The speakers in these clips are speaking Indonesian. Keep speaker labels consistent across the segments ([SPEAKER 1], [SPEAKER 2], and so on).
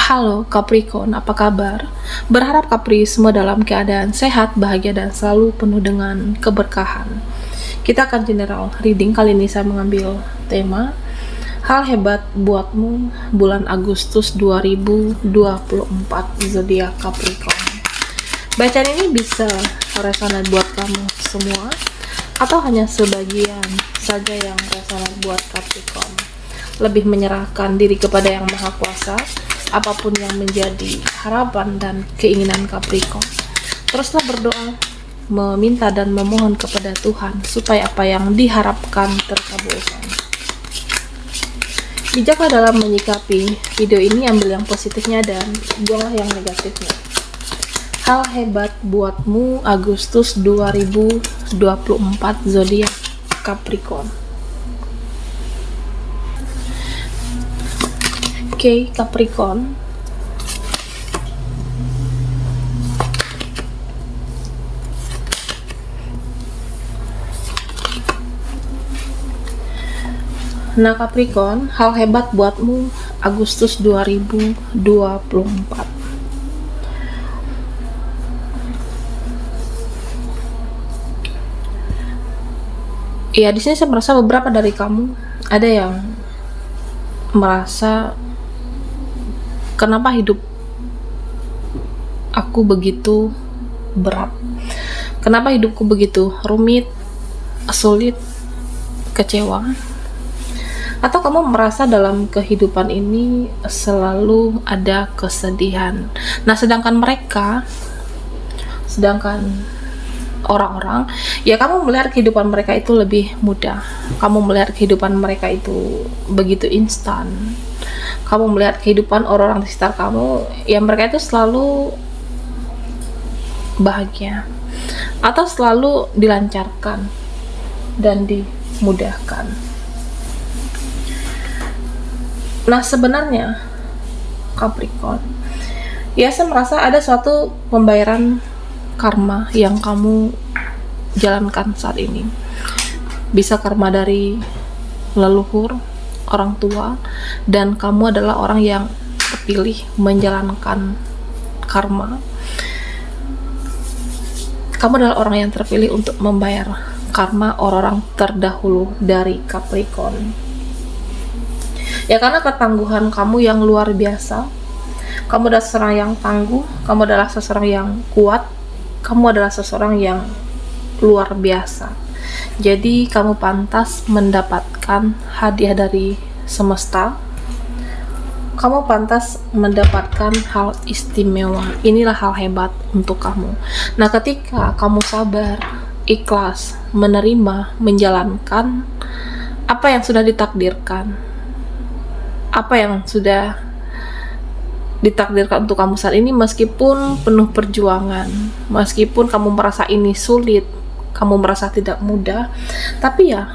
[SPEAKER 1] Halo Capricorn, apa kabar? Berharap Capri semua dalam keadaan sehat, bahagia, dan selalu penuh dengan keberkahan. Kita akan general reading. Kali ini saya mengambil tema hal hebat buatmu bulan Agustus 2024 zodiak Capricorn. Bacaan ini bisa resonate buat kamu semua atau hanya sebagian saja yang resonate buat Capricorn. Lebih menyerahkan diri kepada Yang Maha Kuasa, apapun yang menjadi harapan dan keinginan Capricorn. Teruslah berdoa, meminta dan memohon kepada Tuhan supaya apa yang diharapkan terkabulkan. Bijaklah dalam menyikapi video ini, ambil yang positifnya dan buanglah yang negatifnya. Hal hebat buatmu Agustus 2024 zodiak Capricorn. Oke, Capricorn. Nah, Capricorn, hal hebat buatmu Agustus 2024. Ya, di sini saya merasa beberapa dari kamu ada yang merasa, kenapa hidup aku begitu berat? Kenapa hidupku begitu rumit, sulit, kecewa? Atau kamu merasa dalam kehidupan ini selalu ada kesedihan? Nah, sedangkan orang-orang, ya kamu melihat kehidupan mereka itu lebih mudah. Kamu melihat kehidupan mereka itu begitu instan. Kamu melihat kehidupan orang-orang di sekitar kamu, ya mereka itu selalu bahagia atau selalu dilancarkan dan dimudahkan. Nah, sebenarnya Capricorn, ya saya merasa ada suatu pembayaran karma yang kamu jalankan saat ini. Bisa karma dari leluhur, orang tua, dan kamu adalah orang yang terpilih menjalankan karma. Kamu adalah orang yang terpilih untuk membayar karma orang-orang terdahulu dari Capricorn. Ya, karena ketangguhan kamu yang luar biasa. Kamu adalah seseorang yang tangguh, kamu adalah seseorang yang kuat, kamu adalah seseorang yang luar biasa. Jadi kamu pantas mendapatkan hadiah dari semesta. Kamu pantas mendapatkan hal istimewa. Inilah hal hebat untuk kamu. Nah, ketika kamu sabar, ikhlas, menerima, menjalankan apa yang sudah ditakdirkan, apa yang sudah ditakdirkan untuk kamu saat ini, meskipun penuh perjuangan, meskipun kamu merasa ini sulit, kamu merasa tidak mudah, tapi ya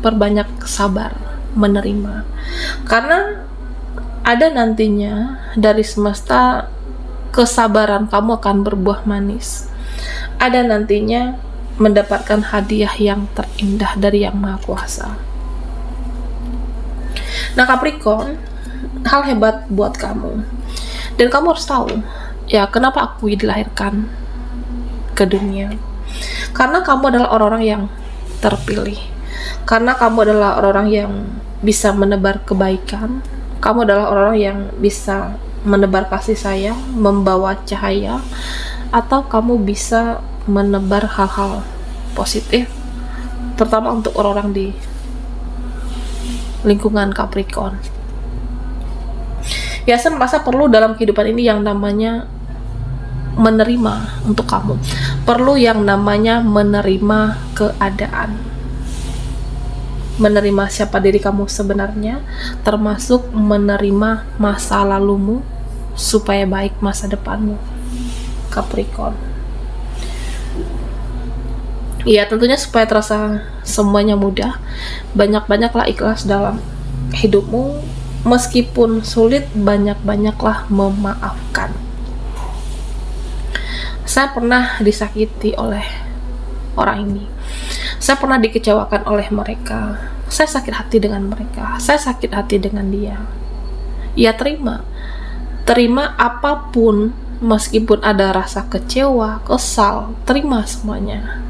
[SPEAKER 1] perbanyak sabar, menerima, karena ada nantinya dari semesta kesabaran kamu akan berbuah manis. Ada nantinya mendapatkan hadiah yang terindah dari Yang Maha Kuasa. Nah, Capricorn, hal hebat buat kamu, dan kamu harus tahu ya kenapa aku dilahirkan ke dunia. Karena kamu adalah orang-orang yang terpilih, karena kamu adalah orang-orang yang bisa menebar kebaikan, kamu adalah orang-orang yang bisa menebar kasih sayang, membawa cahaya, atau kamu bisa menebar hal-hal positif, terutama untuk orang-orang di lingkungan Capricorn. Ya, saya merasa perlu dalam kehidupan ini yang namanya menerima untuk kamu. Perlu yang namanya menerima keadaan. Menerima siapa diri kamu sebenarnya, termasuk menerima masa lalumu supaya baik masa depanmu, Capricorn. Ya, tentunya supaya terasa semuanya mudah, banyak-banyaklah ikhlas dalam hidupmu. Meskipun sulit, banyak-banyaklah memaafkan. Saya pernah disakiti oleh orang ini. Saya pernah dikecewakan oleh mereka. Saya sakit hati dengan mereka. Saya sakit hati dengan dia. Ya, terima. Terima apapun, meskipun ada rasa kecewa, kesal, terima semuanya.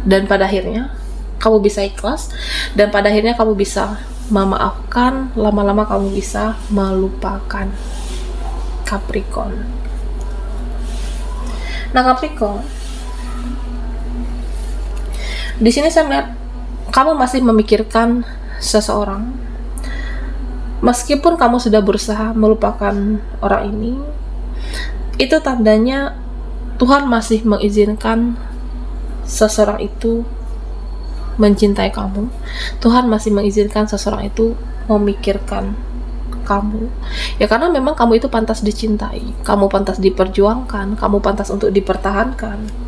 [SPEAKER 1] Dan pada akhirnya kamu bisa ikhlas, dan pada akhirnya kamu bisa memaafkan, lama-lama kamu bisa melupakan. Capricorn. Nah, Capricorn, di sini saya melihat kamu masih memikirkan seseorang. Meskipun kamu sudah berusaha melupakan orang ini, itu tandanya Tuhan masih mengizinkan seseorang itu mencintai kamu. Tuhan masih mengizinkan seseorang itu memikirkan kamu. Ya karena memang kamu itu pantas dicintai, kamu pantas diperjuangkan, kamu pantas untuk dipertahankan.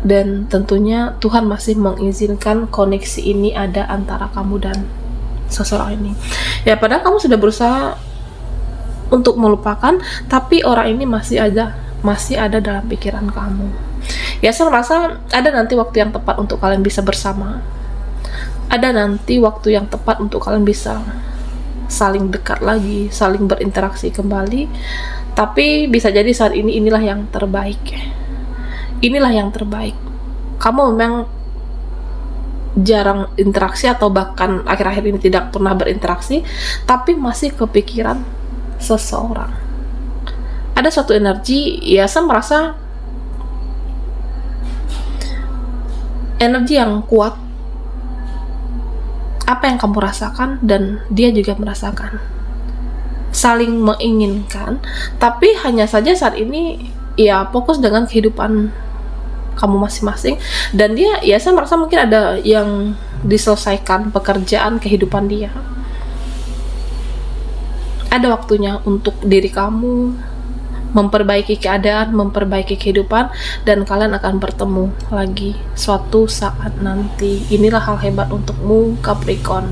[SPEAKER 1] Dan tentunya Tuhan masih mengizinkan koneksi ini ada antara kamu dan seseorang ini. Ya padahal kamu sudah berusaha untuk melupakan, tapi orang ini masih ada dalam pikiran kamu. Ya saya merasa ada nanti waktu yang tepat untuk kalian bisa bersama. Ada nanti waktu yang tepat untuk kalian bisa saling dekat lagi, saling berinteraksi kembali. Tapi bisa jadi saat ini inilah yang terbaik. Inilah yang terbaik. Kamu memang jarang interaksi atau bahkan akhir-akhir ini tidak pernah berinteraksi, tapi masih kepikiran seseorang. Ada suatu energi, ya saya merasa energi yang kuat. Apa yang kamu rasakan dan dia juga merasakan. Saling menginginkan, tapi hanya saja saat ini ya fokus dengan kehidupan kamu masing-masing, dan dia ya saya merasa mungkin ada yang diselesaikan pekerjaan kehidupan dia. Ada waktunya untuk diri kamu, memperbaiki keadaan, memperbaiki kehidupan, dan kalian akan bertemu lagi suatu saat nanti. Inilah hal hebat untukmu, Capricorn.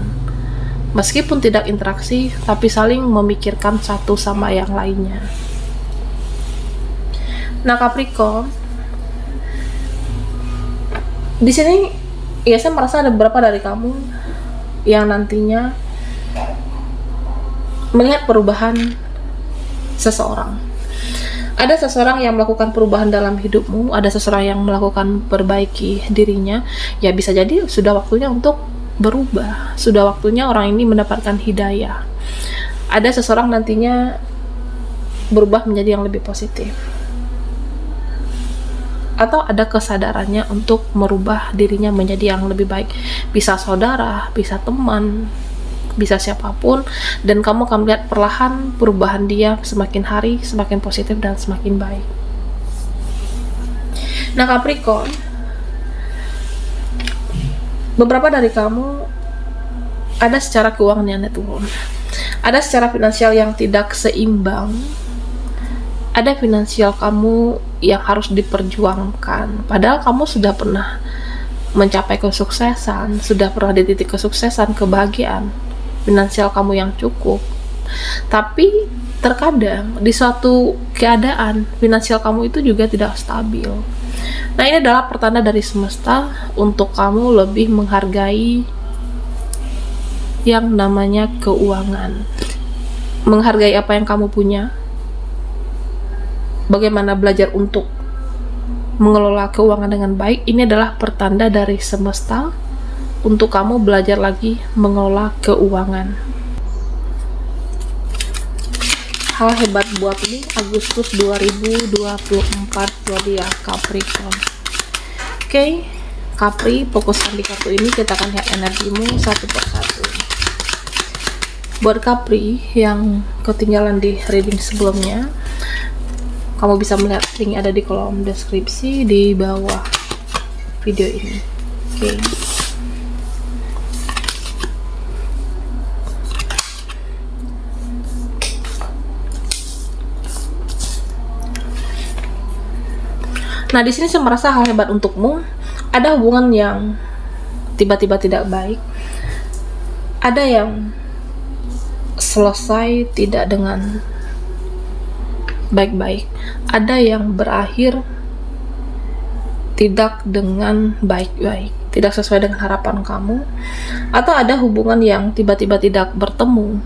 [SPEAKER 1] Meskipun tidak interaksi, tapi saling memikirkan satu sama yang lainnya. Nah, Capricorn, di sini ya saya merasa ada beberapa dari kamu yang nantinya melihat perubahan seseorang. Ada seseorang yang melakukan perubahan dalam hidupmu, ada seseorang yang melakukan perbaiki dirinya. Ya bisa jadi sudah waktunya untuk berubah, sudah waktunya orang ini mendapatkan hidayah. Ada seseorang nantinya berubah menjadi yang lebih positif, atau ada kesadarannya untuk merubah dirinya menjadi yang lebih baik. Bisa saudara, bisa teman, bisa siapapun, dan kamu akan melihat perlahan perubahan dia semakin hari semakin positif dan semakin baik. Nah, Capricorn, beberapa dari kamu ada secara keuangan yang turun, ada secara finansial yang tidak seimbang, ada finansial kamu yang harus diperjuangkan, padahal kamu sudah pernah mencapai kesuksesan, sudah pernah di titik kesuksesan, kebahagiaan finansial kamu yang cukup. Tapi terkadang di suatu keadaan finansial kamu itu juga tidak stabil. Nah, ini adalah pertanda dari semesta untuk kamu lebih menghargai yang namanya keuangan, menghargai apa yang kamu punya, bagaimana belajar untuk mengelola keuangan dengan baik. Ini adalah pertanda dari semesta untuk kamu belajar lagi mengelola keuangan. Hal hebat buatmu Agustus 2024 buat dia, Capricorn. Oke, Capri, fokuskan di kartu ini, kita akan lihat energimu satu persatu. Buat Capri yang ketinggalan di reading sebelumnya, kamu bisa melihat link ada di kolom deskripsi di bawah video ini. Oke. Nah, di sini saya merasa hal hebat untukmu. Ada hubungan yang tiba-tiba tidak baik. Ada yang selesai tidak dengan baik-baik. Ada yang berakhir tidak dengan baik-baik. tidak sesuai dengan harapan kamu, atau ada hubungan yang tiba-tiba tidak bertemu,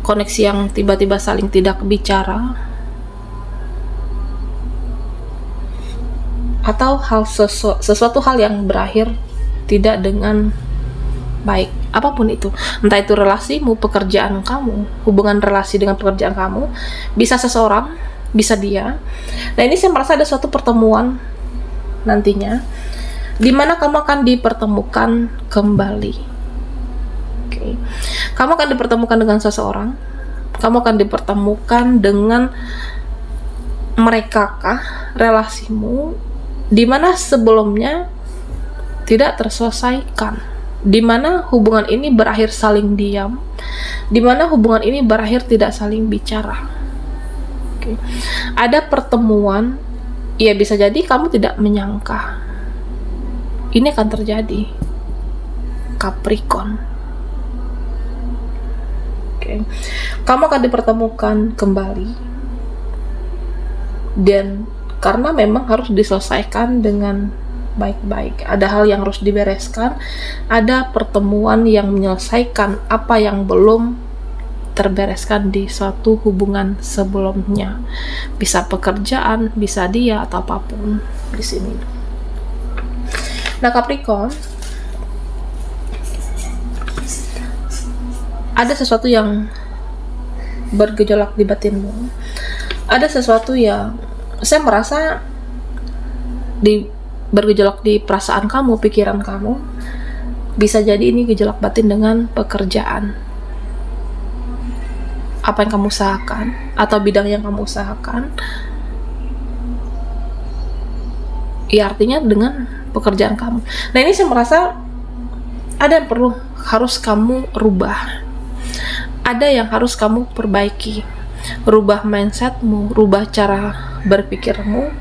[SPEAKER 1] koneksi yang tiba-tiba saling tidak bicara, atau sesuatu hal yang berakhir tidak dengan baik, apapun itu, entah itu relasimu, pekerjaan kamu, hubungan relasi dengan pekerjaan kamu, bisa seseorang, bisa dia. Nah, ini saya merasa ada suatu pertemuan nantinya di mana kamu akan dipertemukan kembali. Oke. Kamu akan dipertemukan dengan seseorang, kamu akan dipertemukan dengan mereka kah, relasimu, di mana sebelumnya tidak terselesaikan, di mana hubungan ini berakhir saling diam, di mana hubungan ini berakhir tidak saling bicara. Oke. Ada pertemuan, ya bisa jadi kamu tidak menyangka ini akan terjadi, Capricorn. Oke. Kamu akan dipertemukan kembali, dan karena memang harus diselesaikan dengan baik-baik, ada hal yang harus dibereskan, ada pertemuan yang menyelesaikan apa yang belum terbereskan di suatu hubungan sebelumnya, bisa pekerjaan, bisa dia, atau apapun di sini. Nah, Capricorn, ada sesuatu yang bergejolak di batinmu, ada sesuatu yang saya merasa bergejolak di perasaan kamu, pikiran kamu. Bisa jadi ini gejolak batin dengan pekerjaan, apa yang kamu usahakan atau bidang yang kamu usahakan, ya artinya dengan pekerjaan kamu. Nah, ini saya merasa ada yang harus kamu rubah, ada yang harus kamu perbaiki, rubah mindsetmu, rubah cara berpikirmu,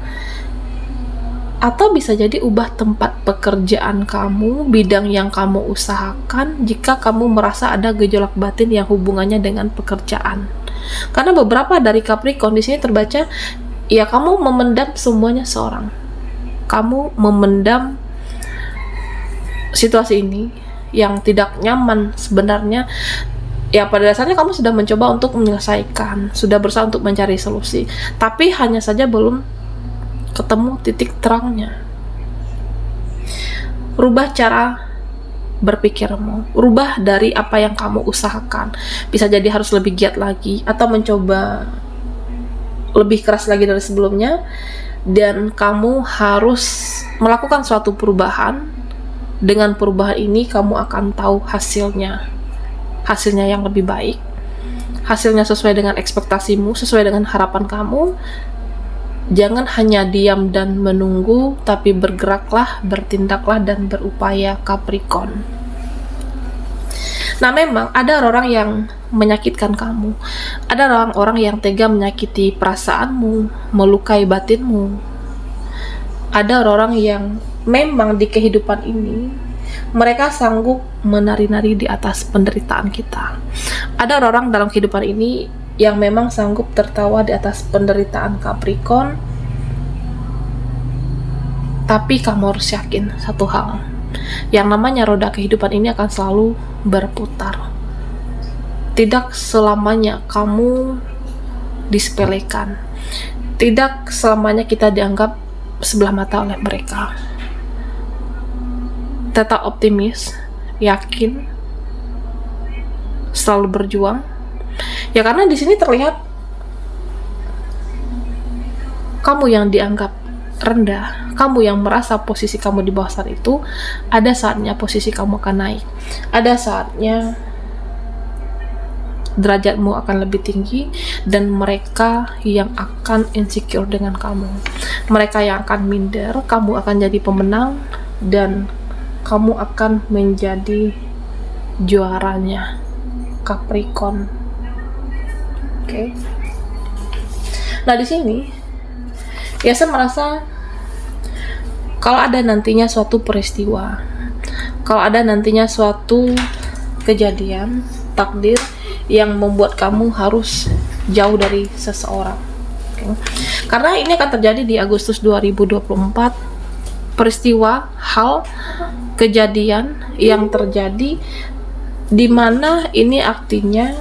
[SPEAKER 1] atau bisa jadi ubah tempat pekerjaan kamu, bidang yang kamu usahakan, jika kamu merasa ada gejolak batin yang hubungannya dengan pekerjaan. Karena beberapa dari Capricorn di sini terbaca, ya kamu memendam semuanya seorang. Kamu memendam situasi ini yang tidak nyaman sebenarnya. Ya, pada dasarnya kamu sudah mencoba untuk menyelesaikan, sudah berusaha untuk mencari solusi, tapi hanya saja belum ketemu titik terangnya. Rubah cara berpikirmu, rubah dari apa yang kamu usahakan. Bisa jadi harus lebih giat lagi, atau mencoba lebih keras lagi dari sebelumnya, dan kamu harus melakukan suatu perubahan. Dengan perubahan ini kamu akan tahu hasilnya yang lebih baik, hasilnya sesuai dengan ekspektasimu, sesuai dengan harapan kamu. Jangan hanya diam dan menunggu, tapi bergeraklah, bertindaklah, dan berupaya, Capricorn. Nah, memang ada orang yang menyakitkan kamu, ada orang-orang yang tega menyakiti perasaanmu, melukai batinmu. Ada orang yang memang di kehidupan ini mereka sanggup menari-nari di atas penderitaan kita. Ada orang dalam kehidupan ini yang memang sanggup tertawa di atas penderitaan Capricorn. Tapi kamu harus yakin satu hal, yang namanya roda kehidupan ini akan selalu berputar. Tidak selamanya kamu disepelekan, tidak selamanya kita dianggap sebelah mata oleh mereka. Tetap optimis, yakin, selalu berjuang. Ya, karena di sini terlihat kamu yang dianggap rendah, kamu yang merasa posisi kamu di bawah saat itu, ada saatnya posisi kamu akan naik. Ada saatnya derajatmu akan lebih tinggi, dan mereka yang akan insecure dengan kamu, mereka yang akan minder, kamu akan jadi pemenang, dan kamu akan menjadi juaranya, Capricorn. Oke. Nah, di sini ya saya merasa kalau ada nantinya suatu peristiwa, kalau ada nantinya suatu kejadian takdir yang membuat kamu harus jauh dari seseorang. Okay. Karena ini akan terjadi di Agustus 2024, peristiwa, hal, kejadian yang terjadi di mana ini artinya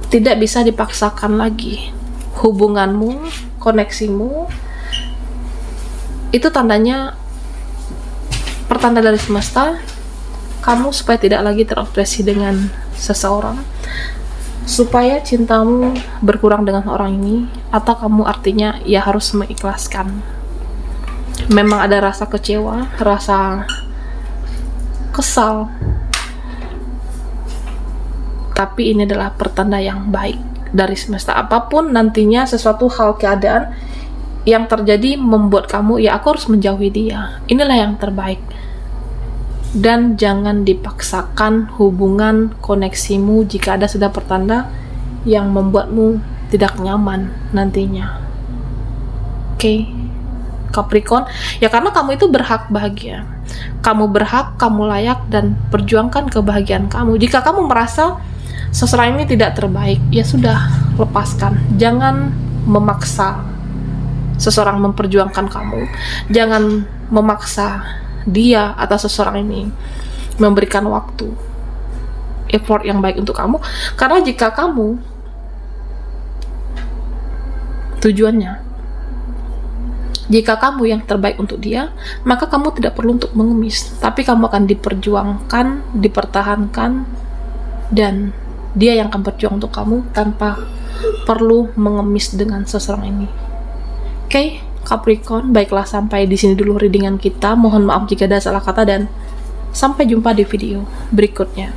[SPEAKER 1] tidak bisa dipaksakan lagi. Hubunganmu, koneksimu, itu tandanya, pertanda dari semesta, kamu supaya tidak lagi terobsesi dengan seseorang, supaya cintamu berkurang dengan orang ini, atau kamu artinya ya harus mengikhlaskan. Memang ada rasa kecewa, rasa kesal, tapi ini adalah pertanda yang baik dari semesta. Apapun nantinya sesuatu hal, keadaan yang terjadi membuat kamu, ya aku harus menjauhi dia, inilah yang terbaik. Dan jangan dipaksakan hubungan koneksimu jika ada sudah pertanda yang membuatmu tidak nyaman nantinya. Oke, Capricorn, ya karena kamu itu berhak bahagia, kamu berhak, kamu layak, dan perjuangkan kebahagiaan kamu. Jika kamu merasa seseorang ini tidak terbaik, ya sudah, lepaskan. Jangan memaksa seseorang memperjuangkan kamu. Jangan memaksa dia atau seseorang ini memberikan waktu, effort yang baik untuk kamu. Karena jika kamu tujuannya, jika kamu yang terbaik untuk dia, maka kamu tidak perlu untuk mengemis, tapi kamu akan diperjuangkan, dipertahankan, dan dia yang akan berjuang untuk kamu tanpa perlu mengemis dengan seseorang ini. Oke, Capricorn, baiklah, sampai di sini dulu readingan kita. Mohon maaf jika ada salah kata, dan sampai jumpa di video berikutnya.